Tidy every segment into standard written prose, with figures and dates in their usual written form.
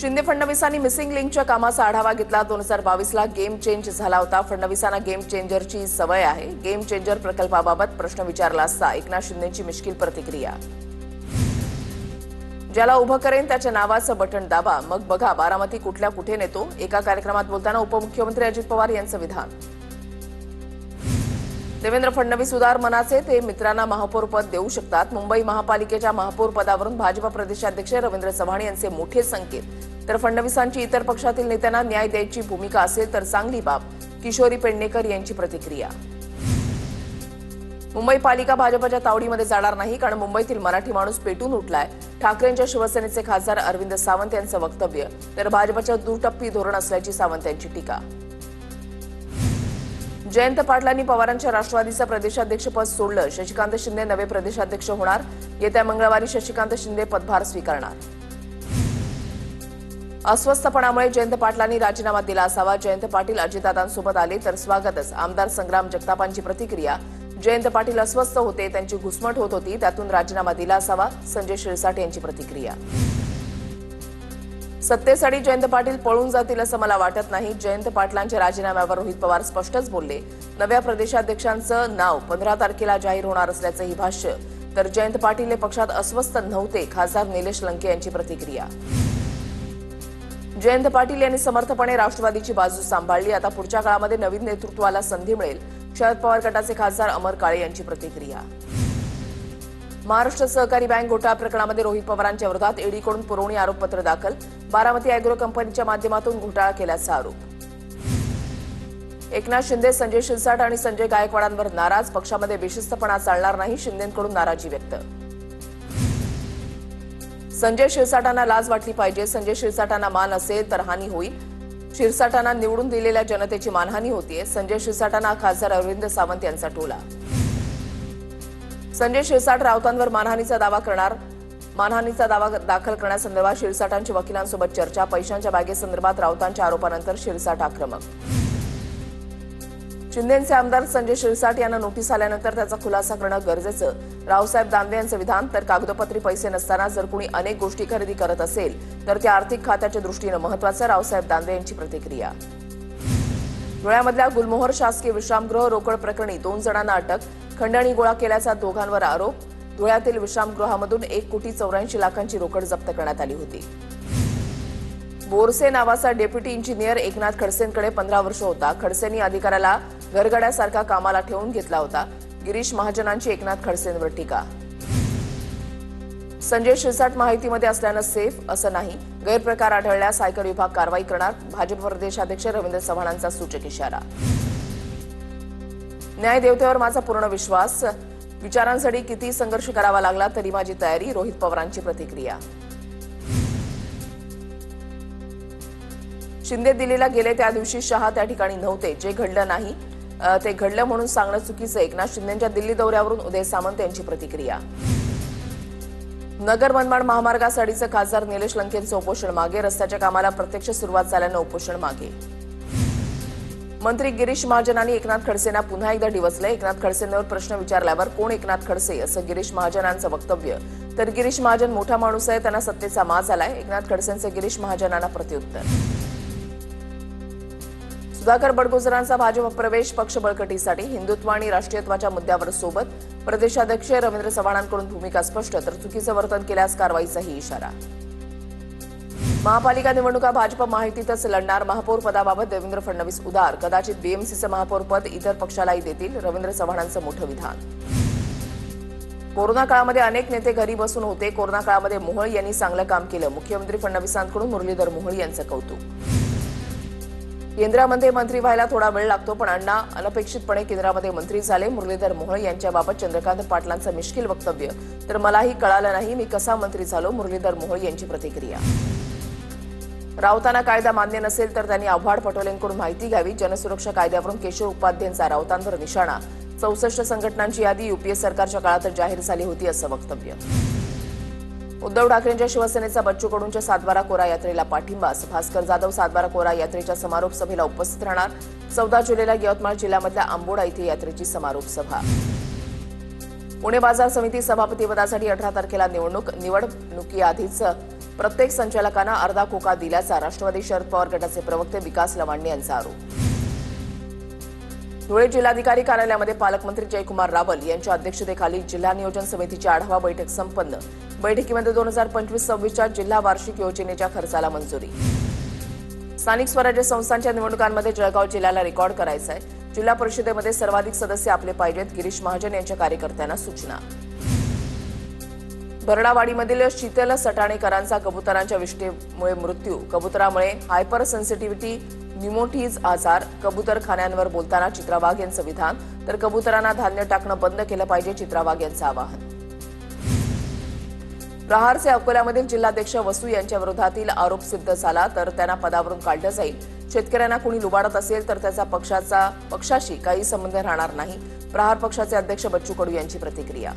शिंदे फडणवीसांनी मिसिंग लिंकच्या कामाचा आढावा घेतला। 2022ला गेम चेंज झाला होता। फडणवीसांना गेम चेंजरची सवय आहे। गेम चेंजर प्रकल्पाबाबत प्रश्न विचारला असता एकनाथ शिंदेंची मिश्किल प्रतिक्रिया। ज्याला उभं करेन त्याच्या नावाचं बटन दाबा, मग बघा बारामती कुठल्या कुठे नेतो। एका कार्यक्रमात बोलताना उपमुख्यमंत्री अजित पवार यांचं विधान। देवेंद्र फडणवीस उदार मनाचे, ते मित्रांना महापौरपद देऊ शकतात। मुंबई महापालिकेच्या महापौर पदावरून भाजप प्रदेशाध्यक्ष रवींद्र चव्हाण यांचे मोठे संकेत। तर फडणवीसांची इतर पक्षातील नेत्यांना न्याय द्यायची भूमिका असेल तर चांगली बाब, किशोरी पेडणेकर यांची प्रतिक्रिया। मुंबई पालिका भाजपच्या तावडीमध्ये जाणार नाही, कारण मुंबईतील मराठी माणूस पेटून उठलाय। ठाकरेंच्या शिवसेनेचे खासदार अरविंद सावंत यांचं वक्तव्य। तर भाजपच्या दुटप्पी धोरण असल्याची सावंत यांची टीका। जयंत पाटलांनी पवारांच्या राष्ट्रवादीचं प्रदेशाध्यक्षपद सोडलं। शशिकांत शिंदे नवे प्रदेशाध्यक्ष होणार। येत्या मंगळवारी शशिकांत शिंदे पदभार स्वीकारणार। अस्वस्थपणामुळे जयंत पाटलांनी राजीनामा दिला असावा। जयंत पाटील अजितदादांसोबत आले तर स्वागतच। आमदार संग्राम जगतापांची प्रतिक्रिया। जयंत पाटील अस्वस्थ होते, त्यांची घुसमट होत होती, त्यातून राजीनामा दिला असावा। संजय शिरसाट यांची प्रतिक्रिया। सत्तेसाठी जयंत पाटील पळून जातील असं मला वाटत नाही। जयंत पाटलांच्या राजीनाम्यावर रोहित पवार स्पष्टच बोलले। नव्या प्रदेशाध्यक्षांचं नाव 15 तारखेला जाहीर होणार असल्याचंही भाष्य। तर जयंत पाटील हे पक्षात अस्वस्थ नव्हते। खासदार निलेश लंके यांची प्रतिक्रिया। जयंत पाटील यांनी समर्थपणे राष्ट्रवादीची बाजू सांभाळली। आता पुढच्या काळामध्ये नवीन नेतृत्वाला संधी मिळेल। शरद पवार गटाचे खासदार अमर काळे यांची प्रतिक्रिया। महाराष्ट्र सहकारी बँक घोटाळा प्रकरणामध्ये रोहित पवारांच्या विरोधात ईडीकडून पुरवणी आरोपपत्र दाखल। बारामती अॅग्रो कंपनीच्या माध्यमातून घोटाळा केल्याचा आरोप। एकनाथ शिंदे, संजय शिरसाट आणि संजय गायकवाडांवर नाराज। पक्षामध्ये बेशिस्तपणा चालणार नाही, शिंदेंकडून नाराजी व्यक्त। संजय शिरसाटांना लाज वाटली पाहिजे। संजय शिरसाटांना मान असेल तर हानी होईल। शिरसाटांना निवडून दिलेल्या जनतेची मानहानी होतीये। संजय शिरसाटांना खासदार अरविंद सावंत यांचा टोला। संजय शिरसाट राऊतांवर मानहानीचा दावा दाखल करण्यासंदर्भात शिरसाटांच्या वकिलांसोबत चर्चा। पैशांच्या बॅगेसंदर्भात राऊतांच्या आरोपानंतर शिरसाट आक्रमक। शिंदेचे आमदार संजय शिरसाट यांना नोटीस आल्यानंतर त्याचा खुलासा करणं गरजेचं। रावसाहेब दानवे यांचं विधान। तर कागदोपत्री पैसे नसताना जर कुणी अनेक गोष्टी खरेदी करत असेल तर त्या आर्थिक खात्याच्या दृष्टीनं महत्त्वाचं। रावसाहेब दानवे यांची प्रतिक्रिया। धुळ्यामधल्या गुलमोहर शासकीय विश्रामगृह रोकड प्रकरणी 2 जणांना अटक। खंडणी गोळा केल्याचा दोघांवर आरोप। धुळ्यातील विश्रामगृहामधून 1,84,00,000 रोकड जप्त करण्यात आली होती। बोरसे नावाचा डेप्युटी इंजिनियर एकनाथ खडसेंकडे 15 वर्ष होता। खडसेंनी अधिकाऱ्याला घरगड्यासारखा कामाला ठेवून घेतला होता। गिरीश महाजनांची एकनाथ खडसेंवर टीका। संजय शिरसाट माहितीमध्ये असल्यानं सेफ असं नाही। गैरप्रकार आढळल्यास आयकर विभाग कारवाई करणार। भाजप प्रदेशाध्यक्ष रवींद्र चव्हाणांचा सूचक इशारा। न्याय देवतेवर माझा पूर्ण विश्वास। विचारांसाठी किती संघर्ष करावा लागला तरी माझी तयारी। रोहित पवारांची प्रतिक्रिया। शिंदे दिल्लीला गेले त्या दिवशी शहा त्या ठिकाणी नव्हते। जे घडलं नाही ते घडलं म्हणून सांगणं चुकीचं। एकनाथ शिंदेंच्या दिल्ली दौऱ्यावरून उदय सामंत यांची प्रतिक्रिया। नगर मनमाड महामार्गासाठीचं खासदार निलेश लंकेंचं उपोषण मागे। रस्त्याच्या कामाला प्रत्यक्ष सुरुवात झाल्यानं उपोषण मागे। मंत्री गिरीश महाजनांनी एकनाथ खडसेंना पुन्हा एकदा डिवचले। एकनाथ खडसेंवर प्रश्न विचारल्यावर कोण एकनाथ खडसे असं गिरीश महाजनांचं वक्तव्य। तर गिरीश महाजन मोठा माणूस आहे, त्यांना सत्तेचा माज आलाय। एकनाथ खडसेंचे गिरीश महाजनांना प्रत्युत्तर। सुधाकर बडगुजरांचा भाजप प्रवेश पक्ष बळकटीसाठी। हिंदुत्व आणि राष्ट्रीयत्वाच्या मुद्द्यावर सोबत। प्रदेशाध्यक्ष रवींद्र चव्हाणांकडून भूमिका स्पष्ट। तर चुकीचं वर्तन केल्यास कारवाईचाही इशारा। महापालिका निवडणुका भाजप माहितीतच लढणार। महापौर पदाबाबत देवेंद्र फडणवीस उदार। कदाचित बीएमसीचं महापौर पद इतर पक्षालाही देतील। रवींद्र चव्हाणांचं मोठं विधान। कोरोना काळामध्ये अनेक नेते घरी बसून होते। कोरोना काळामध्ये मोहोळ यांनी चांगलं काम केलं। मुख्यमंत्री फडणवीसांकडून मुरलीधर मोहोळ यांचं कौतुक। केंद्रामध्ये मंत्री व्हायला थोडा वेळ लागतो, पण अण्णा अनपेक्षितपणे केंद्रामध्ये मंत्री झाले। मुरलीधर मोहोळ यांच्याबाबत चंद्रकांत पाटलांचं मिश्किल वक्तव्य। तर मलाही कळालं नाही मी कसा मंत्री झालो। मुरलीधर मोहोळ यांची प्रतिक्रिया। राऊतांना कायदा मान्य नसेल तर त्यांनी आव्हाड पटोलेंकडून माहिती घ्यावी। जनसुरक्षा कायद्यावरून केशव उपाध्यायांचा राऊतांवर निशाणा। 64 संघटनांची यादी यूपीए सरकारच्या काळात जाहीर झाली होती असं वक्तव्य। उद्धव ठाकरेंच्या शिवसेनेचा बच्चू कडूंच्या सातबारा कोरा यात्रेला पाठिंबा। भास्कर जाधव सातबारा कोरा यात्रेच्या समारोप सभेला उपस्थित राहणार। 14 जुलैला यवतमाळ जिल्ह्यामधल्या आंबोडा इथे यात्रेची समारोप सभा। पुणे बाजार समिती सभापतीपदासाठी 18 तारखेला निवडणुकीआधीच प्रत्येक संचालकांना अर्धा खोका दिल्याचा राष्ट्रवादी शरद पवार गटाचे प्रवक्ते विकास लवांडे यांचा आरोप. धुळे जिल्हाधिकारी कार्यालयामध्ये पालकमंत्री जयकुमार रावल यांच्या अध्यक्षतेखाली जिल्हा नियोजन समितीची आढावा बैठक संपन्न. बैठकीमध्ये 2025-26 जिल्हा वार्षिक योजनेच्या खर्चाला मंजुरी. स्थानिक स्वराज्य संस्थांच्या निवडणुकांमध्ये जळगाव जिल्ह्याला रेकॉर्ड करायचा आहे. जिल्हा परिषदेमध्ये सर्वाधिक सदस्य आपले पाहिजेत, गिरीश महाजन यांच्या कार्यकर्त्यांना सूचना. बरडावाडीमधील शीतल सटाणेकरांचा कबुतरांच्या विष्ठेमुळे मृत्यू. कबुतरामुळे हायपर सेन्सिटिव्हिटी न्यूमोटिज आजार. कबुतरखान्यांवर बोलताना चित्रा वाघ यांचं विधान. तर कबुतरांना धान्य टाकणं बंद केलं पाहिजे, चित्रा वाघ यांचं आवाहन. प्रहारचे अकोल्यामधील जिल्हाध्यक्ष वसू यांच्या विरोधातील आरोप सिद्ध झाला तर त्यांना पदावरून काढलं जाईल. शेतकऱ्यांना कोणी लुबाडत असेल तर त्याचा पक्षाशी काही संबंध राहणार नाही. प्रहार पक्षाचे अध्यक्ष बच्चू कडू यांची प्रतिक्रिया.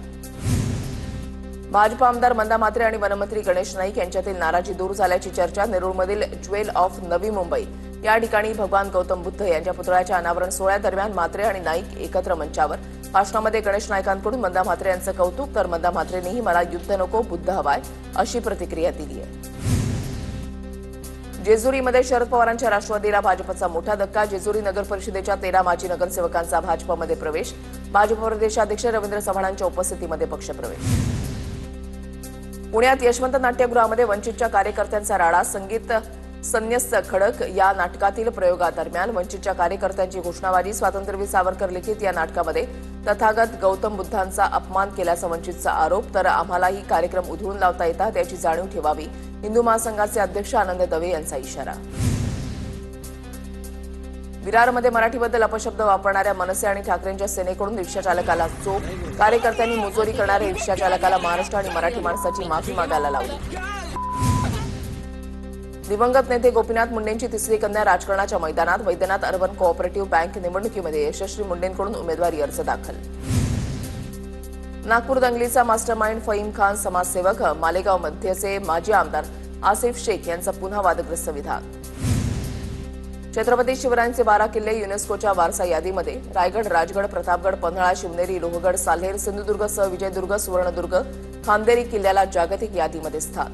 भाजप आमदार मंदा म्हात्रे आणि वनमंत्री गणेश नाईक यांच्यातील नाराजी दूर झाल्याची चर्चा. नेरूळमधील ज्वेल ऑफ नवी मुंबई या ठिकाणी भगवान गौतम बुद्ध यांच्या पुतळ्याच्या अनावरण सोहळ्यादरम्यान म्हात्रे आणि नाईक एकत्र मंचावर. भाषणामध्ये गणेश नाईकांकडून मंदा म्हात्रे यांचं कौतुक तर मंदा म्हात्रेंनीही मला युद्ध नको बुद्ध हवाय अशी प्रतिक्रिया दिली आहे. जेजुरीमध्ये शरद पवारांच्या राष्ट्रवादीला भाजपचा मोठा धक्का. जेजुरी नगर परिषदेच्या 13 माजी नगरसेवकांचा भाजपमध्ये प्रवेश. भाजप प्रदेशाध्यक्ष रवींद्र चव्हाणांच्या उपस्थितीमध्ये पक्षप्रवेश. पुण्यात यशवंत नाट्यगृहामध्ये वंचितच्या कार्यकर्त्यांचा राडा. संगीत संन्यस्त खडक या नाटकातील प्रयोगादरम्यान वंचितच्या कार्यकर्त्यांची घोषणाबाजी. स्वातंत्र्यवीर सावरकर लिखित या नाटकामध्ये तथागत गौतम बुद्धांचा अपमान केल्याचा वंचितचा आरोप. तर आम्हालाही कार्यक्रम उधळून लावता येतात याची जाणीव ठेवावी. हिंदू महासंघाचे अध्यक्ष आनंद दवे यांचा इशारा. विरारमध्ये मराठीबद्दल अपशब्द वापरणाऱ्या मनसे आणि ठाकरेंच्या सेनेकडून रिक्षाचालकाला चोप. कार्यकर्त्यांनी मुजोरी करणाऱ्या रिक्षाचालकाला महाराष्ट्र आणि मराठी माणसाची माफी मागायला लावली. दिवंगत नेते गोपीनाथ मुंडेंची तिसरी कन्या राजकारणाच्या मैदानात. वैद्यनाथ अर्बन कोऑपरेटिव्ह बँक निवडणुकीमध्ये यशस्वी मुंडेंकडून उमेदवारी अर्ज दाखल. नागपूर दंगलीचा मास्टरमाइंड फहीम खान समाजसेवक. मालेगाव मध्यचे माजी आमदार आसिफ शेख यांचं पुन्हा वादग्रस्त विधान. छत्रपती शिवरायांचे 12 किल्ले युनेस्कोच्या वारसा यादीमध्ये. रायगड, राजगड, प्रतापगड, पन्हाळा, शिवनेरी, लोहगड, साल्हेर, सिंधुदुर्गसह विजयदुर्ग, सुवर्णदुर्ग, खांदेरी किल्ल्याला जागतिक यादीमध्ये स्थान.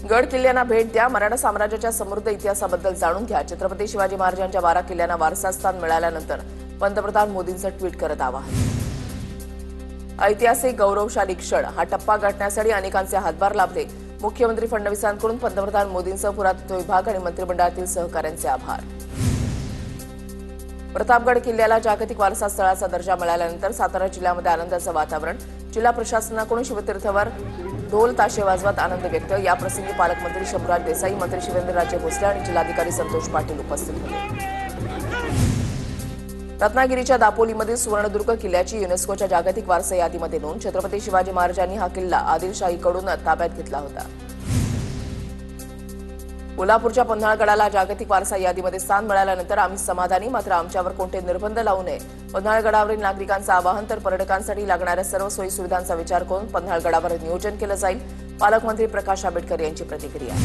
गड किल्ल्यांना भेट द्या. मराठा साम्राज्याच्या समृद्ध इतिहासाबद्दल जाणून घ्या. छत्रपती शिवाजी महाराजांच्या 12 किल्ल्यांना वारसास्थान मिळाल्यानंतर पंतप्रधान मोदींचं ट्विट करत आवाहन. ऐतिहासिक गौरवशाली क्षण. हा टप्पा गाठण्यासाठी अनेकांचे हातभार लाभले. मुख्यमंत्री फडणवीसांकडून पंतप्रधान मोदींसह पुरातत्व विभाग आणि मंत्रिमंडळातील सहकाऱ्यांचे आभार. प्रतापगड किल्ल्याला जागतिक वारसा स्थळाचा दर्जा मिळाल्यानंतर सातारा जिल्ह्यामध्ये आनंदाचं वातावरण. जिल्हा प्रशासनाकडून शिवतीर्थावर ढोल ताशे वाजवत आनंद व्यक्त. याप्रसंगी पालकमंत्री शंभूराज देसाई, मंत्री शिवेंद्रराजे भोसले आणि जिल्हाधिकारी संतोष पाटील उपस्थित होते. रत्नागिरीच्या दापोलीमधील सुवर्णदुर्ग किल्ल्याची युनेस्कोच्या जागतिक वारसा यादीमध्ये नोंद. छत्रपती शिवाजी महाराजांनी हा किल्ला आदिलशाहीकडून ताब्यात घेतला होता. कोल्हापूरच्या पन्हाळगडाला जागतिक वारसा यादीमध्ये स्थान मिळाल्यानंतर आम्ही समाधानी, मात्र आमच्यावर कोणते निर्बंध लावू नये. पन्हाळगडावरील नागरिकांचं आवाहन. तर पर्यटकांसाठी लागणाऱ्या सर्व सोयी सुविधांचा विचार करून पन्हाळगडावर नियोजन केलं जाईल. पालकमंत्री प्रकाश आंबेडकर यांची प्रतिक्रिया.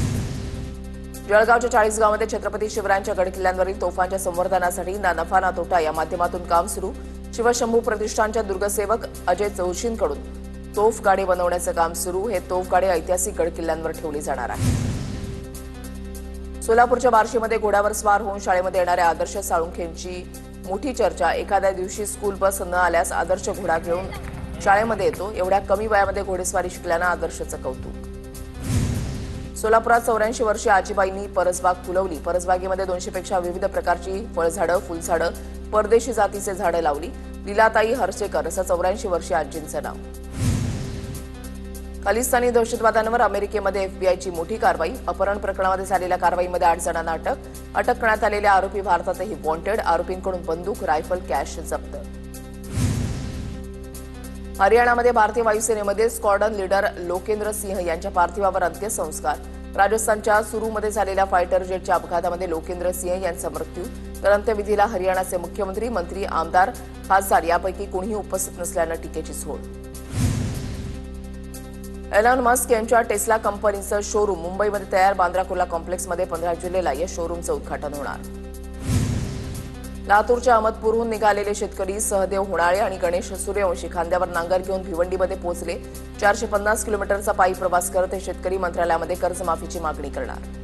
जळगावच्या 40गावमध्ये छत्रपती शिवरायांच्या गडकिल्ल्यांवरील तोफांच्या संवर्धनासाठी ना नफा ना तोटा या माध्यमातून काम सुरू. शिवशंभू प्रतिष्ठानच्या दुर्गसेवक अजय चौशींकडून तोफ गाडे बनवण्याचं काम सुरू. हे तोफ गाडे ऐतिहासिक गडकिल्ल्यांवर ठेवली जाणार आहे. सोलापूरच्या बार्शीमध्ये घोड्यावर स्वार होऊन शाळेमध्ये येणाऱ्या आदर्श साळुंखेंची मोठी चर्चा. एखाद्या दिवशी स्कूल बस न आल्यास आदर्श घोडा घेऊन शाळेमध्ये येतो. एवढ्या कमी वयामध्ये घोडेस्वारी शिकल्यानं आदर्शचं कौतुक. सोलापुरात 84 वर्षीय आजीबाईंनी परसबाग फुलवली. परसबागेमध्ये 200पेक्षा विविध प्रकारची फळझाडं, फुलझाडं, परदेशी जातीचे झाडं लावली. लीलाताई हर्षेकर असं 84 वर्षीय आजींचं नाव. खालिस्तानी दहशतवाद्यांवर अमेरिकेमध्ये एफबीआयची मोठी कारवाई. अपहरण प्रकरणामध्ये झालेल्या कारवाईमध्ये 8 जणांना अटक. अटक करण्यात आलेल्या आरोपी भारतातही वॉन्टेड. आरोपींकडून बंदूक, रायफल, कॅश जप्त. हरियाणामध्ये भारतीय वायुसेनेमध्ये स्क्वॉड्रन लीडर लोकेंद्र सिंह यांच्या पार्थिवावर अंत्यसंस्कार. राजस्थानच्या सुरूमध्ये झालेल्या फायटर जेटच्या अपघातामध्ये लोकेंद्र सिंह यांचा मृत्यू. तर अंत्यविधीला हरियाणाचे मुख्यमंत्री, मंत्री, आमदार, खासदार यापैकी कोणीही उपस्थित नसल्यानं टीकेची झोड. एलॉन मस्क यांच्या टेस्ला कंपनीचं शोरूम मुंबईमध्ये तयार. बांद्रा कुर्ला कॉम्प्लेक्समध्ये 15 जुलैला या शोरूमचं उद्घाटन होणार. लातूरच्या अहमदपूरहून निघालेले शेतकरी सहदेव होणाळे आणि गणेश सूर्यवंशी खांद्यावर नांगर घेऊन भिवंडीमध्ये पोहोचले. 450 किलोमीटरचा पायी प्रवास करत हे शेतकरी मंत्रालयामध्ये कर्जमाफीची मागणी करणार.